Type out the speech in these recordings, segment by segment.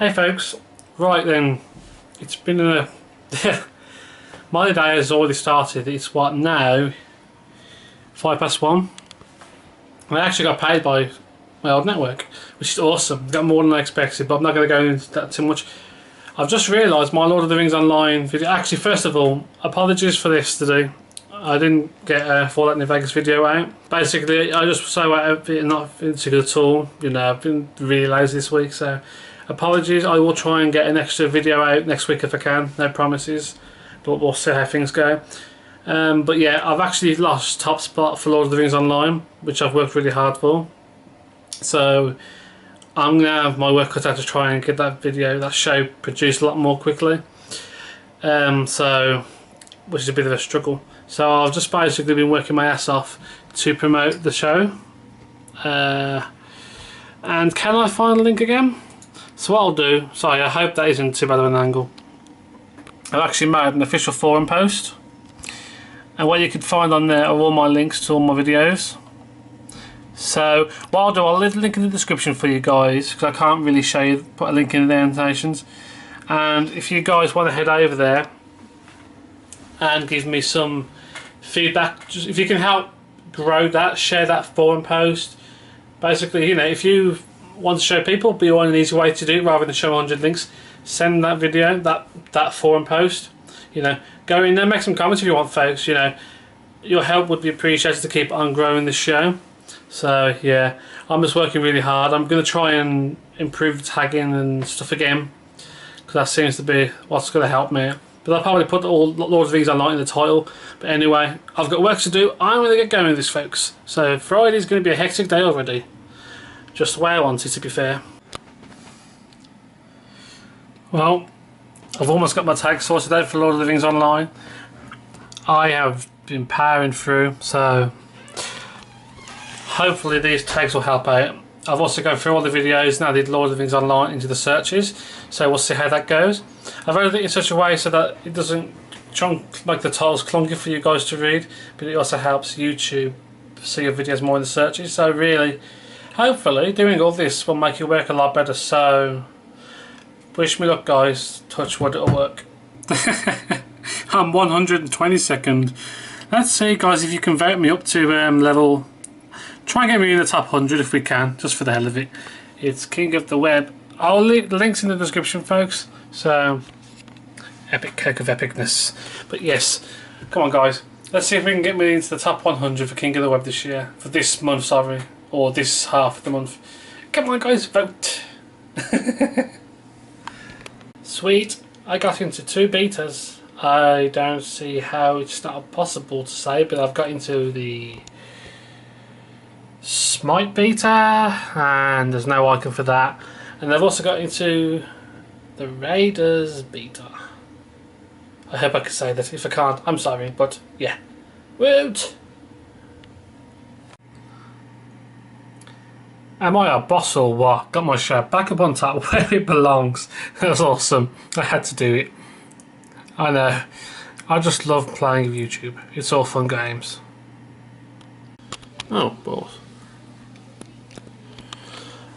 Hey folks, right then, it's been a my day has already started. It's what now, 1:05, and I actually got paid by my old network, which is awesome. Got more than I expected, but I'm not going to go into that too much. I've just realised my Lord of the Rings Online video. Actually, first of all, apologies for this today. I didn't get a Fallout New Vegas video out. Basically, I just so out of it, not into good at all. You know, I've been really lazy this week, so apologies. I will try and get an extra video out next week if I can. No promises, but we'll see how things go. But yeah, I've actually lost top spot for Lord of the Rings Online, which I've worked really hard for. So I'm gonna have my work cut out to try and get that video, that show, produced a lot more quickly. So, which is a bit of a struggle. So I've just basically been working my ass off to promote the show. And can I find a link again? So what I'll do, sorry, I hope that isn't too bad of an angle. I've actually made an official forum post, and what you can find on there are all my links to all my videos. So what I'll do, I'll leave a link in the description for you guys, because I can't really show you, put a link in the annotations. And if you guys want to head over there and give me some feedback, just if you can help grow that, share that forum post. Basically, you know, if you want to show people, but you want an easy way to do it rather than show 100 links, send that video, that forum post. You know, go in there, make some comments if you want, folks. You know, your help would be appreciated to keep on growing this show. So yeah, I'm just working really hard. I'm going to try and improve the tagging and stuff again, because that seems to be what's going to help me. But I'll probably put all Lord of the Rings Online in the title. But anyway, I've got work to do. I'm going to get going with this, folks. So Friday's going to be a hectic day already. Just the way I want it, to be fair. Well, I've almost got my tags sorted out for Lord of the Rings Online. I have been powering through, so hopefully these tags will help out. I've also gone through all the videos and added Lord of the Rings Online into the searches, so we'll see how that goes. I've added it in such a way so that it doesn't make the titles clunky for you guys to read, but it also helps YouTube see your videos more in the searches. So really, hopefully doing all this will make it work a lot better. So wish me luck, guys. Touch wood, it'll work. I'm 122nd. Let's see, guys, if you can vote me up to level. Try and get me in the top 100 if we can, just for the hell of it. It's King of the Web. I'll leave the links in the description, folks. So, epic cake of epicness. But yes, come on, guys. Let's see if we can get me into the top 100 for King of the Web this year. For this month, sorry. Or this half of the month. Come on, guys, vote. Sweet. I got into 2 betas. I don't see how it's not possible to say, but I've got into the Smite beta, and there's no icon for that. And I've also got into the Raiders beta. I hope I can say that. If I can't, I'm sorry, but yeah. Woot! Am I a boss or what? Got my show back up on top where it belongs. That was awesome. I had to do it. I know. I just love playing with YouTube. It's all fun games. Oh, balls.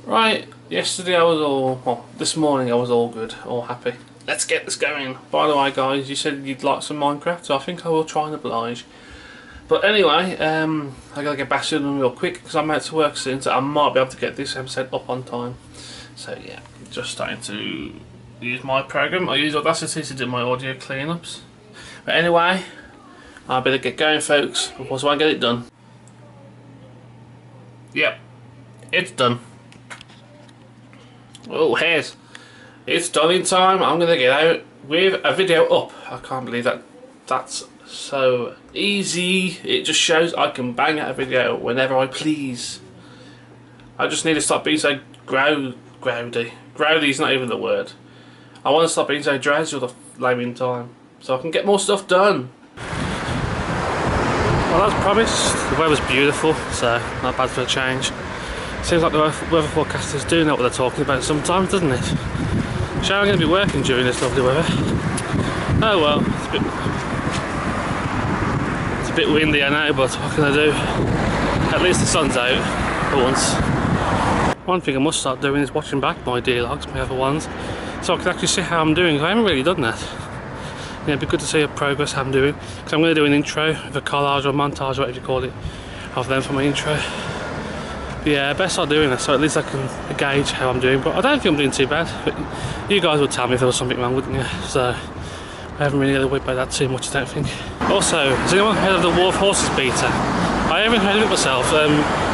Right, yesterday I was all, well, this morning I was all good, all happy. Let's get this going. By the way, guys, you said you'd like some Minecraft, so I think I will try and oblige. But anyway, I gotta get back to them real quick because I'm out to work soon, so I might be able to get this episode up on time. So yeah, just starting to use my program. I use Audacity to do my audio cleanups. But anyway, I better get going, folks, before I get it done. Yep, it's done. Oh, here's it's done in time. I'm gonna get out with a video up. I can't believe that that's so easy. It just shows I can bang out a video whenever I please. I just need to stop being so growdy. Growdy's not even the word. I want to stop being so drowsy all the flaming time, so I can get more stuff done. Well, as promised, the weather's beautiful, so not bad for a change. Seems like the weather forecasters do know what they're talking about sometimes, doesn't it? So I'm going to be working during this lovely weather. Oh well, it's a bit windy I know, but what can I do? At least the sun's out for once. One thing I must start doing is watching back my D-logs, my other ones, so I can actually see how I'm doing. I haven't really done that. Yeah, it'd be good to see a progress how I'm doing, because I'm going to do an intro with a collage or montage, whatever you call it, of them for my intro. But yeah, I best start doing this, so at least I can gauge how I'm doing. But I don't think I'm doing too bad. But you guys would tell me if there was something wrong, wouldn't you? So I haven't really got to worry about that too much, I don't think. Also, has anyone heard of the War of Horses beta? I haven't heard of it myself.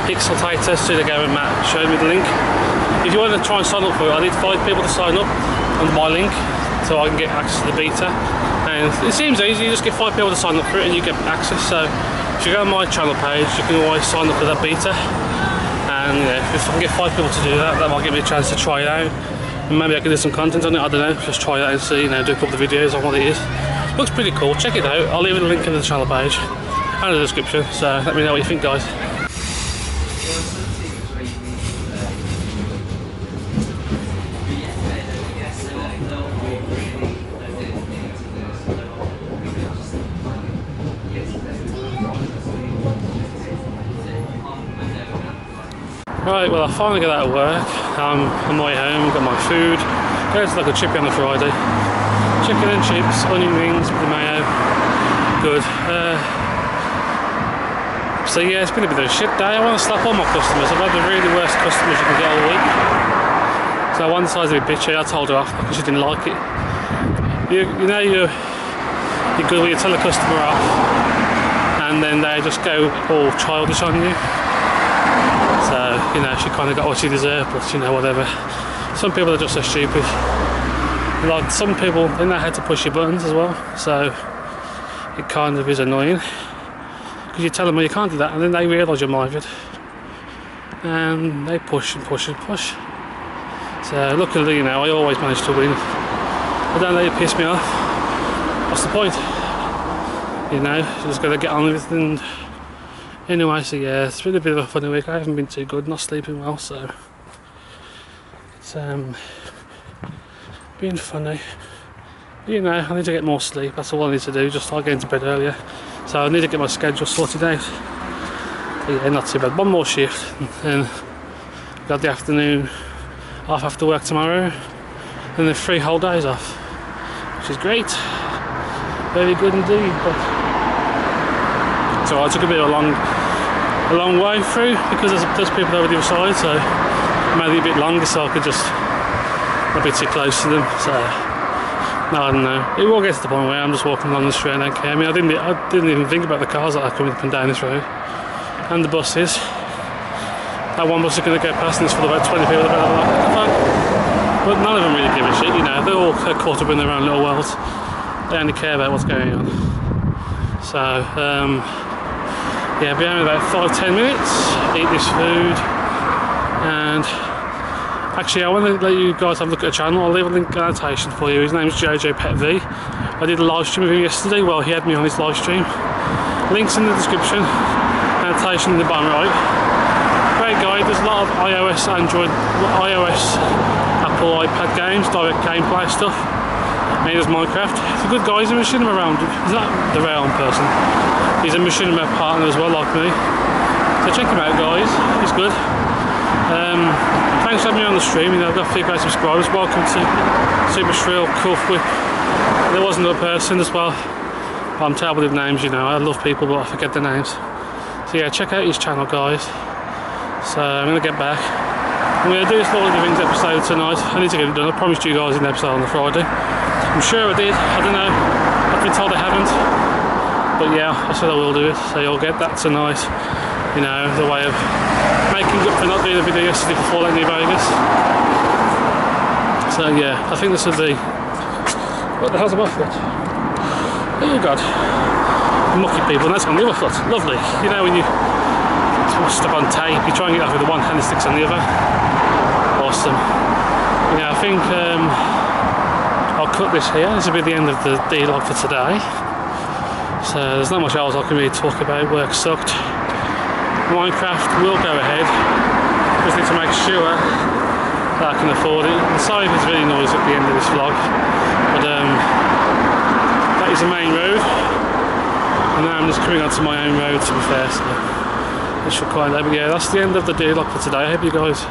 Pixeltator, Sudogo and Matt showed me the link. If you want to try and sign up for it, I need 5 people to sign up on my link so I can get access to the beta. And it seems easy, you just get 5 people to sign up for it and you get access. So if you go on my channel page, you can always sign up for that beta. And yeah, if I can get 5 people to do that, that might give me a chance to try it out. And maybe I can do some content on it, I don't know, just try it out and see, you know, do a couple of videos on what it is. Looks pretty cool, check it out. I'll leave a link in the channel page and the description, so let me know what you think, guys. Right, well I finally got out of work. I'm on my way home, got my food. There's like a chippy on a Friday. Chicken and chips, onion rings with the mayo. Good. So yeah, it's been a bit of a shit day. I want to slap all my customers. I've had the really worst customers you can get all week. So one side's a bit bitchy, I told her off because she didn't like it. You know you're good when you tell a customer off and then they just go all childish on you. So, you know, she kind of got what she deserved, but you know, whatever. Some people are just so stupid. Like, some people, they know how to push your buttons as well, so it kind of is annoying. Because you tell them, well, you can't do that, and then they realise you're mired. And they push and push and push. So, luckily, you know, I always manage to win. I don't let it piss me off. What's the point? You know, you just got to get on with it. And anyway, so yeah, it's been a bit of a funny week. I haven't been too good, not sleeping well, so it's been funny. You know, I need to get more sleep, that's all I need to do, just start getting to bed earlier. So I need to get my schedule sorted out. But yeah, not too bad. One more shift, and then got the afternoon off after work tomorrow, and then 3 whole days off, which is great. Very good indeed. But so I took a bit of a long way through because there's people over the other side, so I made it a bit longer so I could just not be too close to them. So no, I don't know. It will get to the point where I'm just walking along the street and I don't care. I mean, I didn't even think about the cars that are coming up and down this road and the buses. That one bus is going to go past and it's full of about 20 people. But none of them really give a shit. You know, they're all caught up in their own little worlds. They only care about what's going on. So yeah, I'll be home in about 5-10 minutes, eat this food, and actually I want to let you guys have a look at the channel. I'll leave a link annotation for you. His name's Jojopetv. I did a live stream with him yesterday. Well, he had me on his live stream. Links in the description, annotation in the bottom right. Great guy, there's a lot of iOS, Android, Apple, iPad games, direct gameplay stuff. And he does Minecraft. He's a good guy, he's a machinima around. He's not the round person. He's a machinima partner as well, like me. So check him out, guys. He's good. Thanks for having me on the stream. You know, I've got a few great subscribers. Welcome to Super Shrill, Cuff Whip. There was another person as well. I'm terrible with names, you know. I love people, but I forget their names. So yeah, check out his channel, guys. So I'm going to get back. I'm going to do this Lord of the Rings episode tonight. I need to get it done. I promised you guys an episode on the Friday. I'm sure I did. I don't know. I've been told I haven't. But yeah, I said I will do it. So you'll get that tonight. You know, the way of making up for not doing a video yesterday for Fallout New Vegas. So yeah, I think this will be... What the hell's on my foot? Oh god. Mucky people, and that's on the other foot. Lovely. You know when you step on tape, you try and get off with the one hand and sticks on the other. Awesome. Yeah, I think I'll cut this here. This will be the end of the D-log for today. So there's not much else I can really talk about. Work sucked. Minecraft will go ahead. Just need to make sure that I can afford it. And sorry if it's really noisy at the end of this vlog, but that is the main road. And now I'm just coming onto my own road, to be fair, so it's required there. But yeah, that's the end of the D-log for today. I hope you guys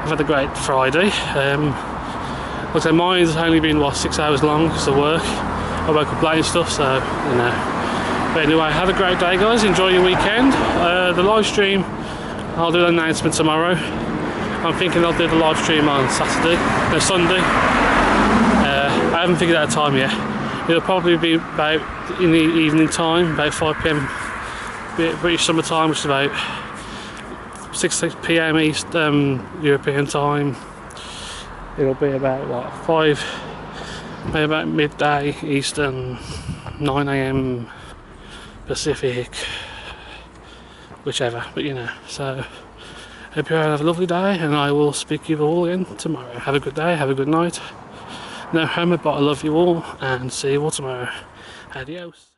I've had a great Friday. Like I say, mine's only been, what, 6 hours long because of work. I woke up late and stuff, so, you know. But anyway, have a great day, guys. Enjoy your weekend. The live stream, I'll do an announcement tomorrow. I'm thinking I'll do the live stream on Sunday. I haven't figured out a time yet. It'll probably be about in the evening time, about 5 PM British summer time, which is about 6 PM East European time. It'll be about, what, 5, maybe about midday Eastern, 9 AM Pacific, whichever, but you know. So hope you all have a lovely day, and I will speak to you all again tomorrow. Have a good day, have a good night. No hammer, but I love you all, and see you all tomorrow. Adios.